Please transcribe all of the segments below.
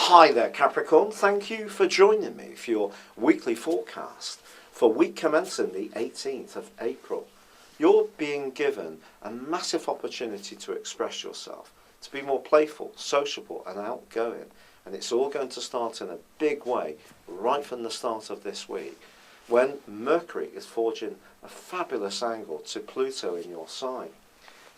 Hi there, Capricorn. Thank you for joining me for your weekly forecast for week commencing the 18th of April. You're being given a massive opportunity to express yourself, to be more playful, sociable and outgoing. And it's all going to start in a big way right from the start of this week, when Mercury is forging a fabulous angle to Pluto in your sign.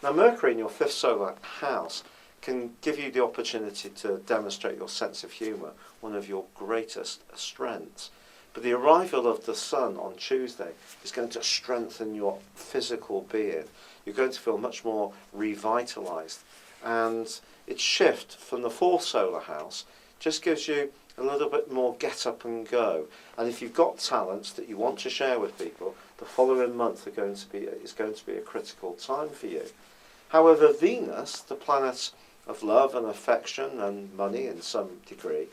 Now, Mercury in your fifth solar house can give you the opportunity to demonstrate your sense of humour, one of your greatest strengths. But the arrival of the sun on Tuesday is going to strengthen your physical being. You're going to feel much more revitalised. And its shift from the fourth solar house just gives you a little bit more get up and go. And if you've got talents that you want to share with people, the following month is going to be a critical time for you. However, Venus, the planet of love and affection and money in some degree,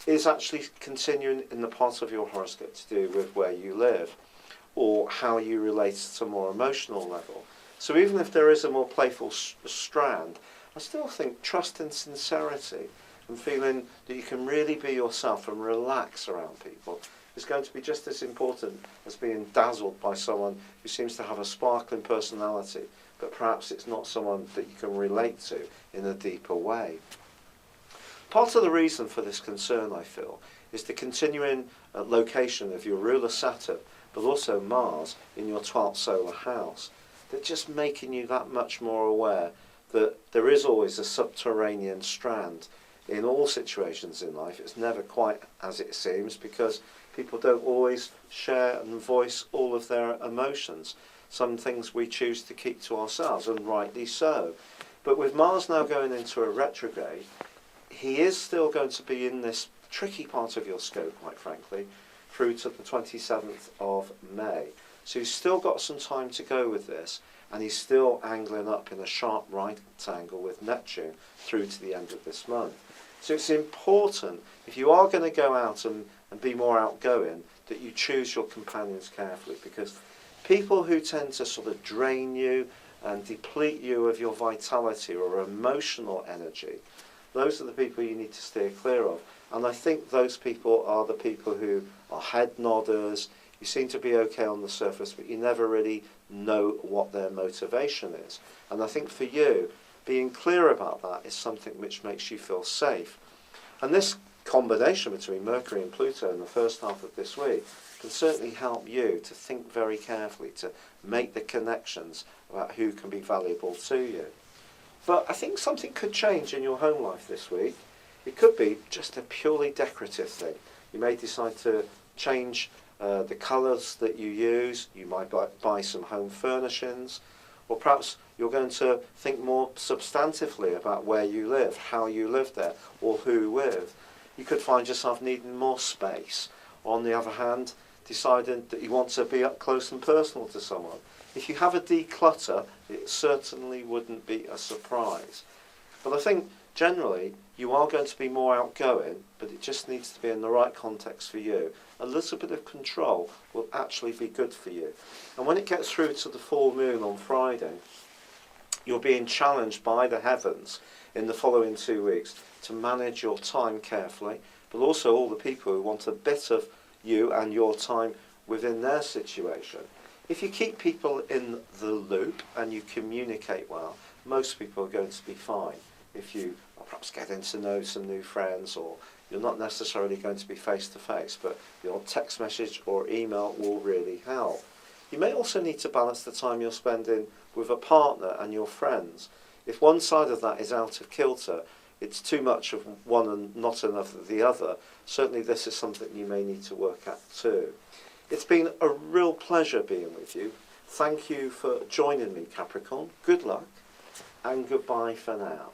is actually continuing in the part of your horoscope to do with where you live or how you relate to a more emotional level. So even if there is a more playful strand, I still think trust and sincerity and feeling that you can really be yourself and relax around people is going to be just as important as being dazzled by someone who seems to have a sparkling personality, but perhaps it's not someone that you can relate to in a deeper way. Part of the reason for this concern, I feel, is the continuing location of your ruler Saturn, but also Mars in your 12th solar house. They're just making you that much more aware that there is always a subterranean strand in all situations in life. It's never quite as it seems because people don't always share and voice all of their emotions. Some things we choose to keep to ourselves, and rightly so. But with Mars now going into a retrograde, he is still going to be in this tricky part of your scope, quite frankly, through to the 27th of May. So he's still got some time to go with this, and he's still angling up in a sharp right angle with Neptune through to the end of this month. So it's important, if you are going to go out and be more outgoing, that you choose your companions carefully, because people who tend to sort of drain you and deplete you of your vitality or emotional energy, those are the people you need to steer clear of. And I think those people are the people who are head nodders. You seem to be okay on the surface, but you never really know what their motivation is. And I think for you, being clear about that is something which makes you feel safe. And this combination between Mercury and Pluto in the first half of this week can certainly help you to think very carefully, to make the connections about who can be valuable to you. But I think something could change in your home life this week. It could be just a purely decorative thing. You may decide to change the colours that you use. You might buy some home furnishings, or perhaps you're going to think more substantively about where you live, how you live there, or who with. You could find yourself needing more space. On the other hand, deciding that you want to be up close and personal to someone. If you have a declutter, it certainly wouldn't be a surprise. But I think generally you are going to be more outgoing, but it just needs to be in the right context for you. A little bit of control will actually be good for you. And when it gets through to the full moon on Friday, you're being challenged by the heavens in the following 2 weeks to manage your time carefully, but also all the people who want a bit of you and your time within their situation. If you keep people in the loop and you communicate well, most people are going to be fine. If you are perhaps getting to know some new friends, or you're not necessarily going to be face to face, but your text message or email will really help. You may also need to balance the time you're spending with a partner and your friends. If one side of that is out of kilter, it's too much of one and not enough of the other. Certainly this is something you may need to work at too. It's been a real pleasure being with you. Thank you for joining me, Capricorn. Good luck and goodbye for now.